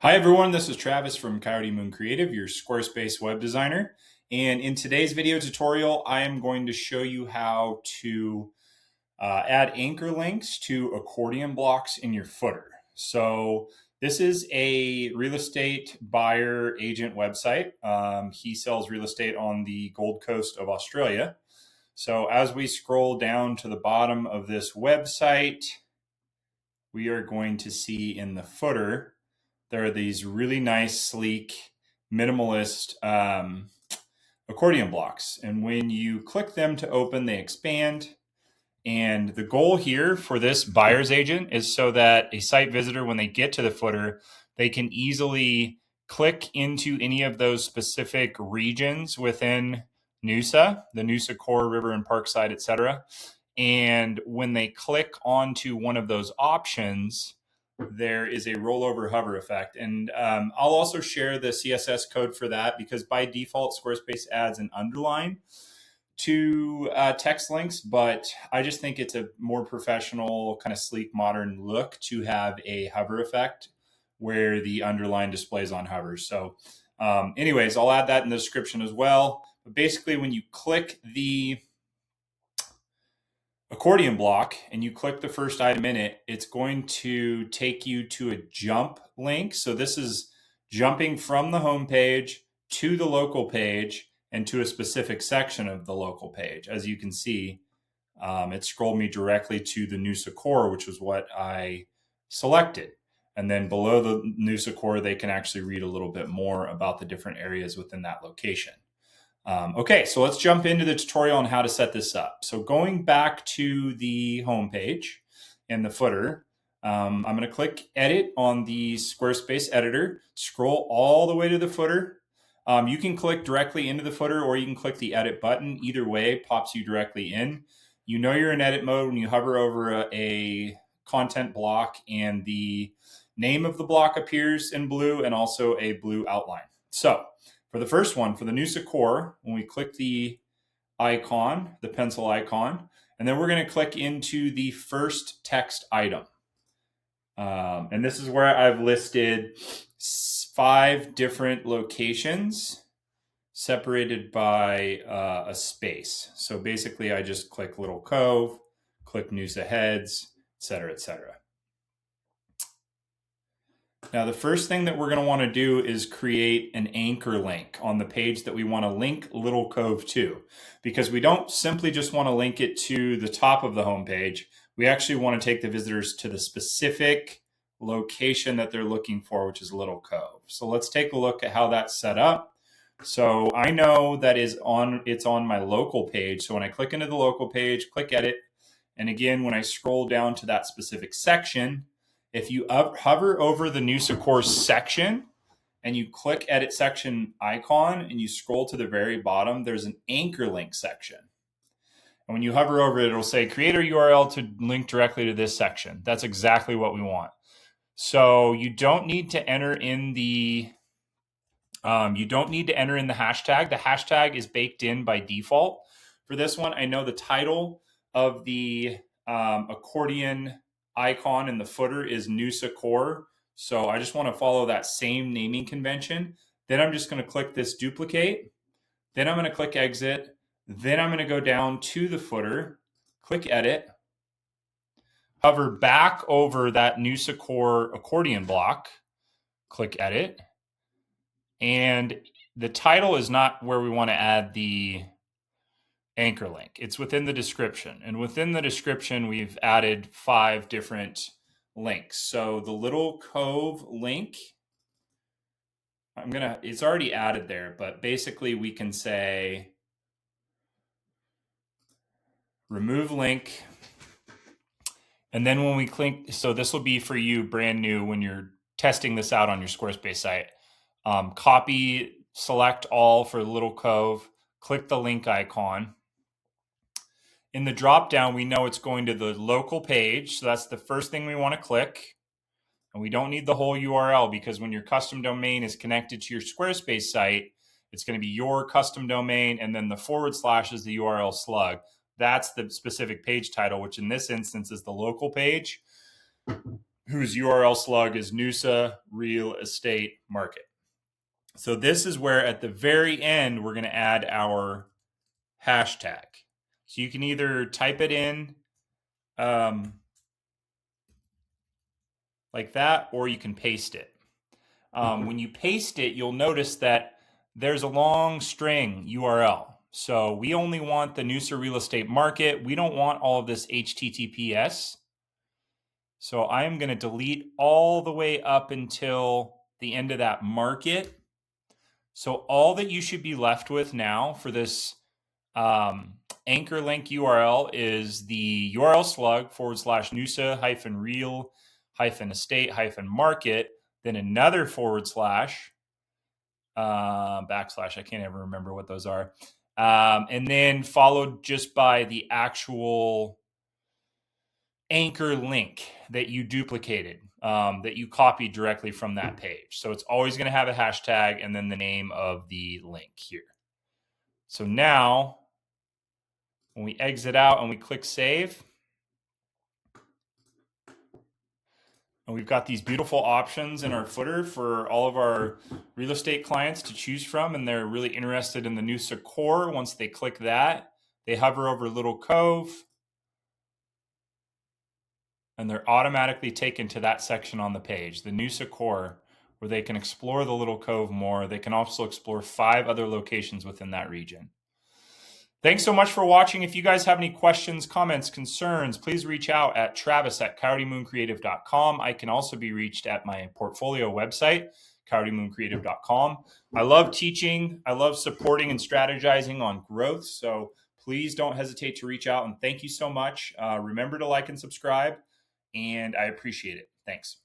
Hi everyone, this is Travis from Coyote Moon Creative, your Squarespace web designer. And in today's video tutorial, I am going to show you how to add anchor links to accordion blocks in your footer. So this is a real estate buyer agent website. He sells real estate on the Gold Coast of Australia. So as we scroll down to the bottom of this website, we are going to see in the footer there are these really nice, sleek, minimalist accordion blocks. And when you click them to open, they expand. And the goal here for this buyer's agent is so that a site visitor, when they get to the footer, they can easily click into any of those specific regions within Noosa, the Noosa Core, River and Parkside, etc. And when they click onto one of those options, there is a rollover hover effect. And I'll also share the CSS code for that because by default, Squarespace adds an underline to text links, but I just think it's a more professional, kind of sleek, modern look to have a hover effect where the underline displays on hovers. So anyways, I'll add that in the description as well. But basically, when you click the accordion block and you click the first item in it, it's going to take you to a jump link. So this is jumping from the home page to the local page and to a specific section of the local page. As you can see, it scrolled me directly to the Noosa Core, which was what I selected. And then below the Noosa Core, they can actually read a little bit more about the different areas within that location. Okay, so let's jump into the tutorial on how to set this up. So going back to the home page and the footer, I'm going to click Edit on the Squarespace editor, scroll all the way to the footer. You can click directly into the footer or you can click the Edit button. Either way, pops you directly in. You know you're in edit mode when you hover over a content block and the name of the block appears in blue and also a blue outline. So for the first one, for the Noosa Core, when we click the icon, the pencil icon, and then we're going to click into the first text item. And this is where I've listed 5 different locations separated by a space. So basically, I just click Little Cove, click Noosa Heads, etc., etc. Now, the first thing that we're going to want to do is create an anchor link on the page that we want to link Little Cove to, because we don't simply just want to link it to the top of the home page. We actually want to take the visitors to the specific location that they're looking for, which is Little Cove. So let's take a look at how that's set up. So I know that it's on my local page. So when I click into the local page, click Edit. And again, when I scroll down to that specific section, if you hover over the Noosa Core section and you click Edit Section icon and you scroll to the very bottom, there's an anchor link section. And when you hover over it, it'll say create a URL to link directly to this section. That's exactly what we want. So you don't need to enter in the hashtag. The hashtag is baked in by default. For this one, I know the title of the accordion icon in the footer is Noosa Core. So I just want to follow that same naming convention. Then I'm just going to click this duplicate. Then I'm going to click exit. Then I'm going to go down to the footer, click edit, hover back over that Noosa Core accordion block, click edit. And the title is not where we want to add the anchor link. It's within the description. And within the description, we've added 5 different links. So the Little Cove link, it's already added there, but basically we can say remove link. And then when we click, so this will be for you brand new when you're testing this out on your Squarespace site. Copy, select all for Little Cove, click the link icon. In the drop down, we know it's going to the local page. So that's the first thing we want to click. And we don't need the whole URL because when your custom domain is connected to your Squarespace site, it's going to be your custom domain and then the / is the URL slug. That's the specific page title, which in this instance is the local page. whose URL slug is Noosa Real Estate Market. So this is where at the very end, we're going to add our hashtag. So you can either type it in like that, or you can paste it. When you paste it, you'll notice that there's a long string URL. So we only want the Noosa Real Estate Market. We don't want all of this HTTPS. So I am going to delete all the way up until the end of that market. So all that you should be left with now for this anchor link URL is the URL slug / Noosa real estate market, then another / backslash, I can't ever remember what those are. And then followed just by the actual anchor link that you duplicated, that you copied directly from that page. So it's always going to have a hashtag and then the name of the link here. So now when we exit out and we click save, and we've got these beautiful options in our footer for all of our real estate clients to choose from, and they're really interested in the Noosa core. Once they click that, they hover over Little Cove, and they're automatically taken to that section on the page, the Noosa core, where they can explore the Little Cove more. They can also explore 5 other locations within that region. Thanks so much for watching. If you guys have any questions, comments, concerns, please reach out at travis@coyotehmooncreative.com. I can also be reached at my portfolio website, coyotehmooncreative.com. I love teaching. I love supporting and strategizing on growth. So please don't hesitate to reach out. And thank you so much. Remember to like and subscribe. And I appreciate it. Thanks.